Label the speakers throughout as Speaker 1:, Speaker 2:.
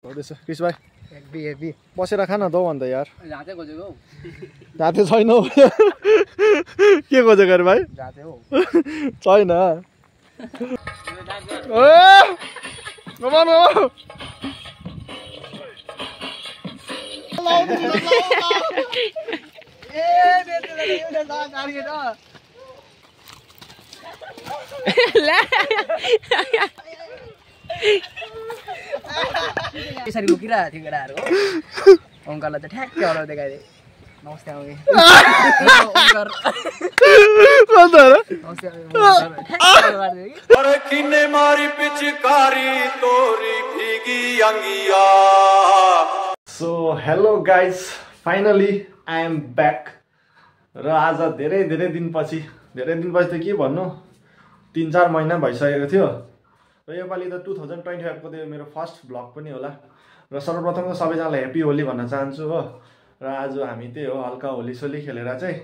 Speaker 1: हुँदैछ क्रिस भाइ हेभी बसेर खा न दौ अन्त यार जाते खोजेको छैन हौ के खोजेको अरे भाइ जाते हो छैन
Speaker 2: यसरी लुकिरहेको थियो केटाहरूको अङ्कललाई चाहिँ ठ्याक्कै हराउ देखाइदिए नमस्ते आउने
Speaker 1: so hello guys finally I am back र आज धेरै दिनपछि त के भन्नु 3-4 महिना भइसकेको थियो र योपालि त 2025 को त्यो मेरो फर्स्ट भ्लग पनि होला र सर्वप्रथम त सबैजनालाई ह्याप्पी होली भन्न चाहन्छु हो र आज हामी त्यही हो हल्का होली खेलेर चाहिँ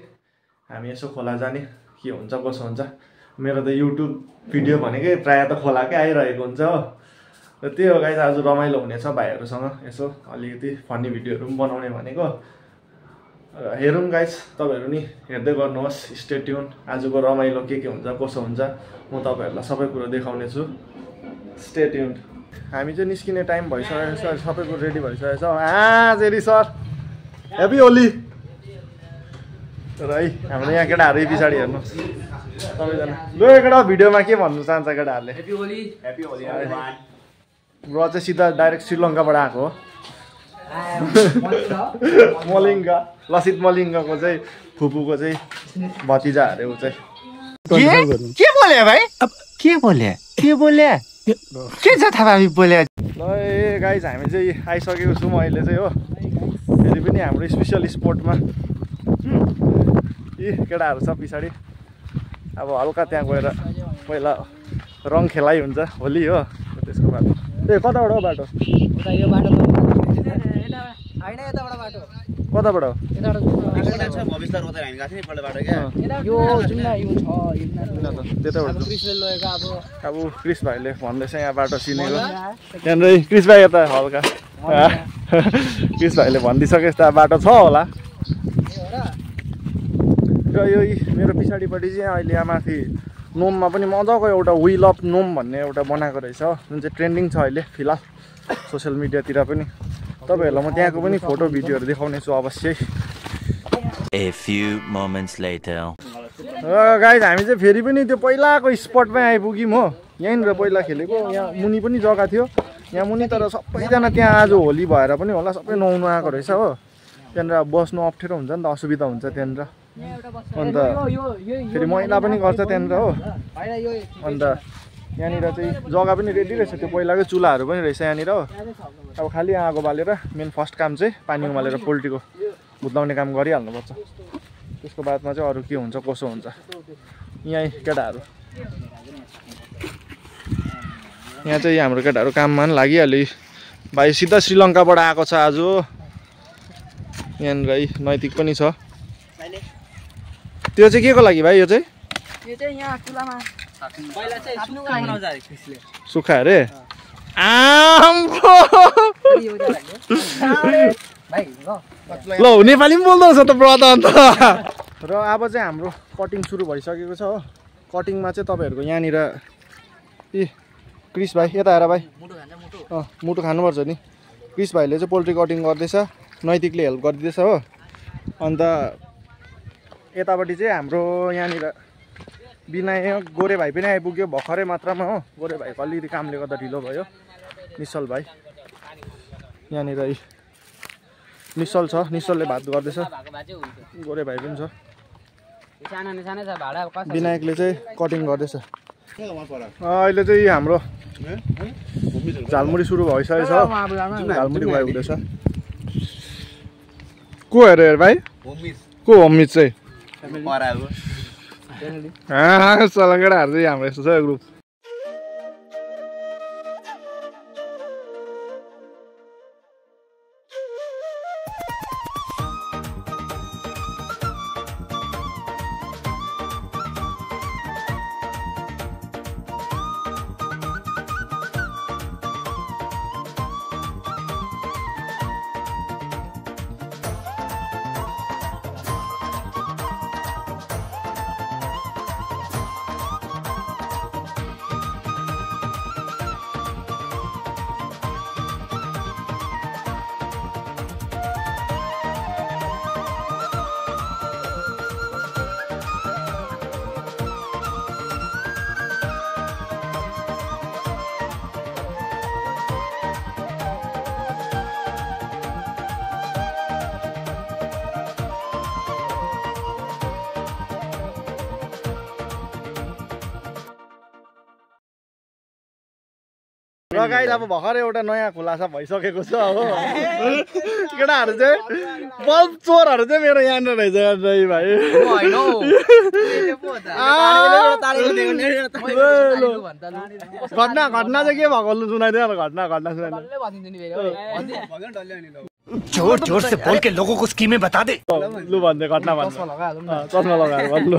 Speaker 1: हामी यसो खोला जाने के हुन्छ कसो हुन्छ मेरो त युट्युब भिडियो भनेकै प्रायः त खोलाकै आइरहेको हुन्छ हो र त्यही हो गाइस आज रमाइलो हुनेछ भाइहरूसँग यसो अलिकति फनी भिडियोहरू पनि बनाउने भनेको हेरौँ गाइस तपाईहरु नि हेर्दै गर्नुहोस् स्टे ट्युन आजको रमाइलो के हुन्छ कसो हुन्छ म तपाईहरुलाई सबै कुरा देखाउने छु स्टे ट्युन हामी चाहिँ निस्किने टाइम भइसकेको छ सबै कुरा रेडी भइसकेको छ जेरी सर ह्यापी होली र है हाम्रो यहाँ केटाहरु पछाडी हेर्नुस् सबैजना ल केटा भिडियोमा के भन्नु चाहन्छ केटाहरुले ह्यापी होली ब्रो चाहिँ सिधा डाइरेक्ट श्रीलङ्काबाट आएको हो मलिङ्गा लसित मलिङ्गाको चाहिँ फुपूको चाहिँ भतिजा अरे उ चाहिँ
Speaker 3: के बोले भाइ अब के बोले के छ थाहा बोले
Speaker 1: ल ए गाइज हामी चाहिँ आइसकेको छौँ अहिले चाहिँ हो फेरि पनि हाम्रो स्पेसल स्पोर्टमा यी केटाहरू छ पछाडि अब हल्का त्यहाँ गएर पहिला रङ खेलाइ हुन्छ होली हो त्यसको बाद ए कताबाट हो बाटो
Speaker 2: यो बाटो हैन यताबाट बाटो
Speaker 1: कताबाट हो
Speaker 2: यो जुन यो छ
Speaker 1: त्यताबाट
Speaker 2: क्रिसले लगेको
Speaker 1: अब क्रिस भाइले भन्दैछ यहाँ बाटो चिनेको त्यहाँनिर क्रिस भाइ यता हल्का क्रिस भाइले भनिदिइसके यता बाटो छ होला र यो मेरो पछाडिपट्टि चाहिँ अहिले यहाँ माथि नोममा पनि मजाको एउटा विल अफ नोम भन्ने एउटा बनाएको रहेछ जुन चाहिँ ट्रेन्डिङ छ अहिले फिलहाल सोसियल मिडियातिर पनि तपाईहरुलाई म त्यहाँको पनि फोटो भिडियोहरू देखाउने छु अवश्य
Speaker 4: A few moments later.
Speaker 1: Guys हामी चाहिँ फेरि पनि त्यो पहिलाको स्पटमै आइपुग्यौँ हो यहीँनिर पहिला खेलेको यहाँ मुनि पनि जग्गा थियो यहाँ मुनि तर सबैजना त्यहाँ आज होली भएर पनि होला सबै नुहाउनु आएको रहेछ हो त्यहाँनिर बस्नु अप्ठ्यारो हुन्छ नि त असुविधा हुन्छ त्यहाँनिर अन्त फेरि मैला पनि गर्छ त्यहाँनिर हो अन्त यहाँनिर चाहिँ जग्गा पनि रेडी रहेछ त्यो पहिलाकै चुल्हाहरू पनि रहेछ यहाँनिर हो अब खालि आगो बालेर मेन फर्स्ट काम चाहिँ पानी उमालेर पोल्ट्रीको भुत्लाउने काम गरिहाल्नुपर्छ त्यसको बादमा चाहिँ अरू के हुन्छ कसो हुन्छ यहीँ केटाहरू यहाँ चाहिँ हाम्रो केटाहरू काममा पनि लागिहाल्यो भाइ सिधा श्रीलङ्काबाट आएको छ आज यहाँनिर नैतिक पनि छ त्यो चाहिँ के को लागि भाइ यो चाहिँ
Speaker 2: यहाँ चुलामा पहिला चाहिँ सुक्खा बनाउँछ अरे क्रिसले
Speaker 1: सुक्खा अरे ल नेपाली पनि बोल्दो रहेछ त ब्रत अन्त र अब चाहिँ हाम्रो कटिङ सुरु भइसकेको छ हो कटिङमा चाहिँ तपाईँहरूको यहाँनिर ए क्रिस भाइ यता आएर भाइ मुटु खानुपर्छ नि क्रिस भाइले चाहिँ पोल्ट्री कटिङ गर्दैछ नैतिकले हेल्प गरिदिँदैछ हो अन्त यतापट्टि चाहिँ हाम्रो यहाँनिर विनायक गोरे भाइ पनि आइपुग्यो भर्खरै मात्रामा हो गोरे भाइको अलिकति कामले गर्दा ढिलो भयो निश्चल भाइ यहाँनिर निश्चल छ निश्चलले भात गर्दैछ गोरे भाइ पनि छ विनायकले चाहिँ कटिङ गर्दैछ अहिले चाहिँ हाम्रो झालमुरी सुरु भइसकेको छ झालमुरी भाइ हुँदैछ को हेर भाइ को होमिज चाहिँ केटाहरू चाहिँ हाम्रो यस्तो छ ग्रुप र गाइस अब भर्खर एउटा नयाँ खुलासा भइसकेको छ हो केटाहरू चाहिँ बल्ब चोरहरू चाहिँ मेरो यहाँनिर रहेछ भाइ घटना चाहिँ के भएको सुनाइदियो घटना सुनाइदियो
Speaker 3: जोर जोर से बोल के लोगों को स्कीमें बता दे
Speaker 1: लु भन्दै घटना भन्नु चस्मा लगाएर भन्नु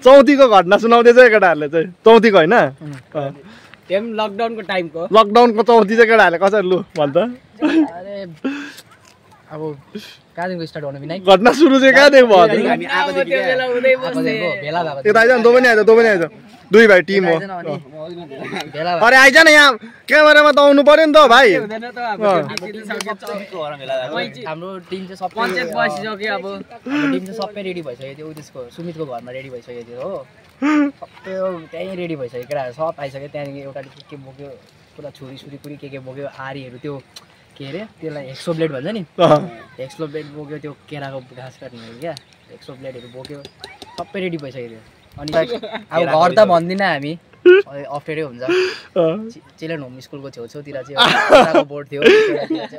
Speaker 1: चौथीको घटना सुनाउँदै चाहिँ केटाहरूले चाहिँ चौथीको होइन लकडाउनको चौथी चाहिँ केटाहरूले कसरी लु भन्छ
Speaker 2: अब कहाँदेखिको स्टार्ट गर्नु बिना
Speaker 1: घटना सुरु चाहिँ कहाँदेखि भयो यता आइज तँ पनि आइज दुई भाइ टिम हो अरे आइज न यहाँ क्यामेरामा त आउनु पर्यो नि त भाइ
Speaker 2: हाम्रो टिम चाहिँ सबै पञ्चायत बसिसक्यो अब टिम चाहिँ सबै रेडी भइसक्यो थियो त्यसको सुमितको घरमा रेडी भइसक्यो थियो हो सबै त्यहीँ रेडी भइसक्यो केटाहरू सब आइसक्यो त्यहाँदेखि एउटा के बोक्यो पुरा छुरी के बोक्यो आरीहरू त्यो के अरे त्यसलाई हेक्सो ब्लेड भन्छ नि हेक्सो ब्लेड बोक्यो त्यो केराको घाँस काट्नेहरू क्या हेक्सो ब्लेडहरू बोक्यो सबै रेडी भइसक्यो थियो अनि अब घर त भन्दिनँ हामी अप्ठ्यारै हुन्छ चिल्ड्रेन होम स्कुलको छेउछाउतिर चाहिँ केराको बोर्ड थियो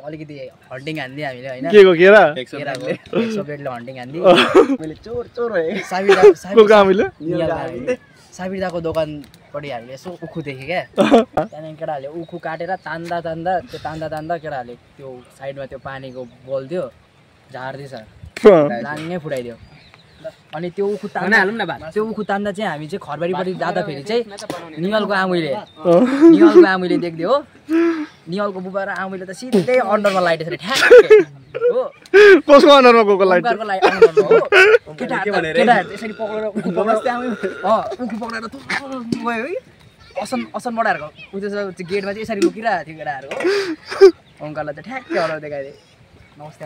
Speaker 2: अलिकति हन्टिङ हान्दियो हामीले होइन केराको हेक्सो ब्लेडले हन्टिङ हान्दियो मैले चोर साबिरदाको दोकानपट्टि हामीले यसो उखु देखेँ क्या त्यहाँदेखि केटाहरूले उखु काटेर तान्दा केटाहरूले त्यो साइडमा त्यो पानीको बल थियो झार्दैछ लाङ्गै फुटाइदियो अनि त्यो उखु तान्दा चाहिँ हामी चाहिँ खरबारीपट्टि जाँदाखेरि चाहिँ नियलको आमुले देख्दियो हो नियलको बुबा र आमुले त सिधै अन्डरमा लाइट यसरी ठ्याक्कै हो
Speaker 1: कसको अन्डरमा गएको लाइट
Speaker 2: हो केटाहरू यसरी पक्रेर उखु पक्रेर गयो है असन बडाहरूको उयो गेटमा चाहिँ यसरी लुकिरहेको थियो केटाहरू हो अङ्कललाई चाहिँ ठ्याक्कै हराउँदै देखाइदिए नमस्ते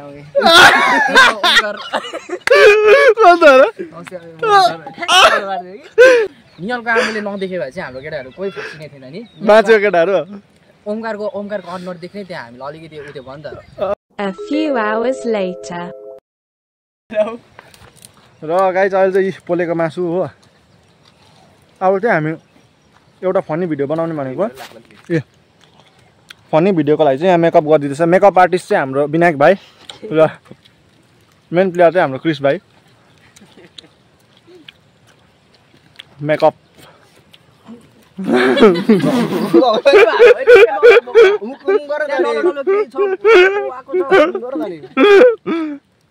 Speaker 2: नियलको आमुले नदेख्यो भए चाहिँ हाम्रो केटाहरू कोही फसिने थिएन नि
Speaker 1: बाँच्यो केटाहरू
Speaker 2: ओमकारको अनुहार देख्ने त्यहाँ हामीलाई अलिकति उयो भयो नि त
Speaker 5: A few hours later.
Speaker 1: र गाइस अहिले चाहिँ पोलेको मासु हो अब चाहिँ हामी एउटा फनी भिडियो बनाउने भनेको ए फनी भिडियोको लागि चाहिँ यहाँ मेकअप गरिदिँदैछ मेकअप आर्टिस्ट चाहिँ हाम्रो विनायक भाइ र मेन प्लेयर चाहिँ हाम्रो क्रिस भाइ makeup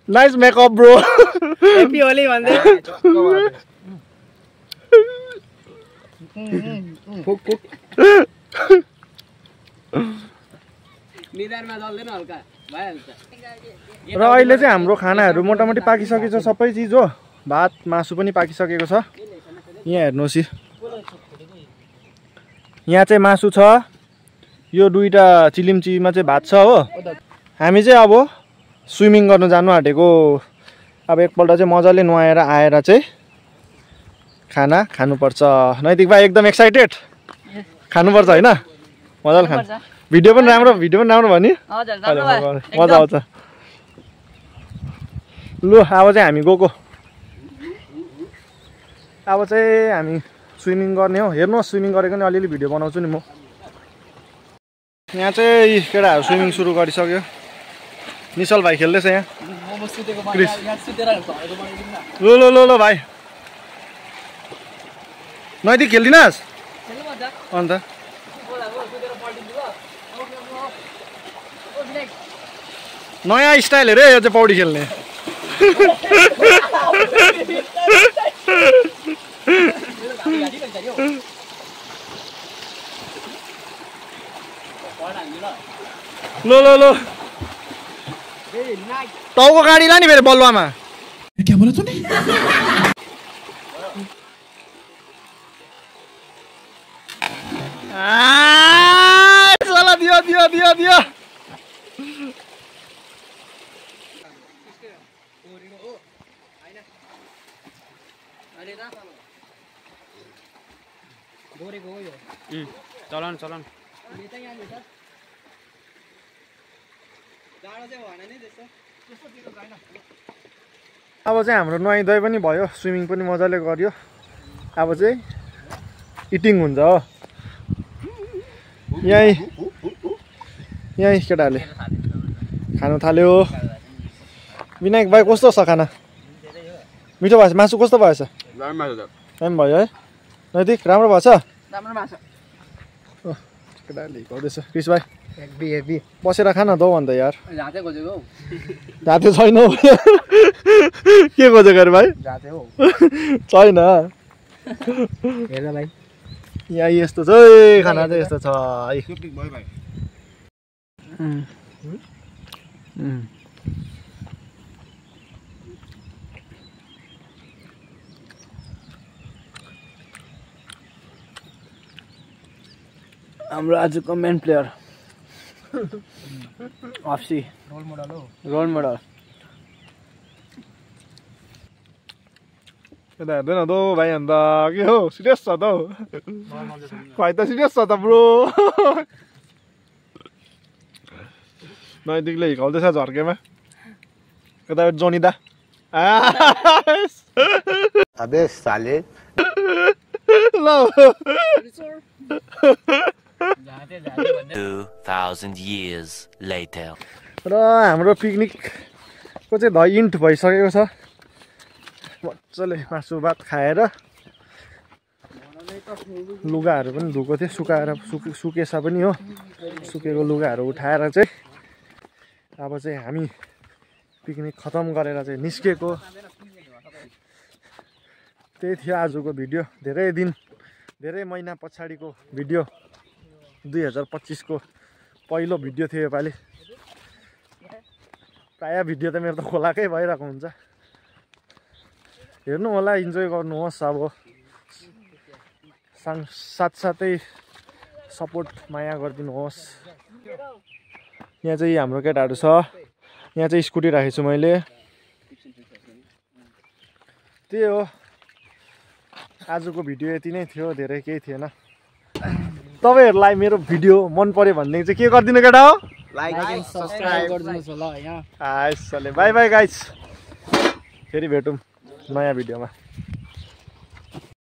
Speaker 1: nice makeup bro
Speaker 2: happy Holi भन्दै निधारमा जल्दैन हल्का भइहाल्छ
Speaker 1: र अहिले चाहिँ हाम्रो खानाहरू मोटामोटी पाकिसकेको छ सबै चिज हो भात मासु पनि पाकिसकेको छ यहाँ हेर्नुहोस् यहाँ चाहिँ मासु छ यो दुईटा चिलिम्चीमा चाहिँ भात छ हो हामी चाहिँ अब स्विमिङ गर्न जानु आँटेको अब एकपल्ट चाहिँ मजाले नुहाएर आएर चाहिँ खाना खानुपर्छ नैतिक भाइ एकदम एक्साइटेड खानुपर्छ होइन मजाले खानु भिडियो पनि राम्रो भयो नि मजा आउँछ लु अब चाहिँ हामी गएको अब चाहिँ हामी स्विमिङ गर्ने हो हेर्नुहोस् स्विमिङ गरेको नि अलिअलि भिडियो बनाउँछु नि म यहाँ चाहिँ केटाहरू स्विमिङ सुरु गरिसक्यो निशल भाइ खेल्दैछ यहाँ ल भाइ नैतिक खेल्दिनस् अन्त नयाँ स्टाइल हेरे यो चाहिँ पौडी खेल्ने लो टाउको गाडीला नि फेरि बलुवामा
Speaker 3: क्या बोला तूने
Speaker 1: दियो
Speaker 2: चलन
Speaker 1: अब चाहिँ हाम्रो नुहाइधुवाइ पनि भयो स्विमिङ पनि मजाले गर्यो अब चाहिँ इटिङ हुन्छ हो यहीँ केटाहरूले खानु थाल्यो। विनायक भाइ कस्तो छ खाना? मिठो भएछ? मासु कस्तो भएछ? दामी भयो है? नैतिक राम्रो भएछ? केटाहरूले हिर्काउँदैछ। क्रिस भाइ बसेर खान दो अन्त यार। जाते छैन हौ। के खोजेको अरे भाइ? छैन यहाँ यस्तो छ है, खाना चाहिँ यस्तो छ है।
Speaker 2: हाम्रो आजको मेन प्लेयर अफसी रोल मोडल
Speaker 1: यता हेर्दैन त हौ भाइ अन्त के हो सिरियस छ त हौ भाइ त सिरियस छ त ब्रो नैतिकले हिर्काउँदैछ झर्केमा यता जोनी दा
Speaker 3: अबे साले
Speaker 1: ल
Speaker 4: 2000 years later.
Speaker 1: र हाम्रो पिकनिकको चाहिँ द इन्ट भइसकेको छ मजाले मासु भात खाएर लुगाहरू पनि धुएको थियो सुकाएर सुकेछ पनि हो सुकेको लुगाहरू उठाएर चाहिँ अब चाहिँ हामी पिकनिक खतम गरेर चाहिँ निस्केको त्यही थियो आजको भिडियो धेरै महिना पछाडिको भिडियो 2025 को पहिलो भिडियो थियो योपालि प्राय भिडियो त मेरो त खोलाकै भइरहेको हुन्छ हेर्नु होला इन्जोय गर्नुहोस् अब साथसाथै सपोर्ट माया गरिदिनुहोस् यहाँ चाहिँ हाम्रो केटाहरू छ यहाँ चाहिँ स्कुटी राखेको छु मैले त्यही हो आजको भिडियो यति नै थियो धेरै केही थिएन तपाईहरुलाई मेरो भिडियो मन पर्यो भन्ने चाहिँ के गर्दिनु केटा हो
Speaker 2: लाइक एन्ड सब्स्क्राइब गरिदिनुस् होला हैन
Speaker 1: आइसले बाइ बाइ गाइस फेरि भेटौँ नयाँ भिडियोमा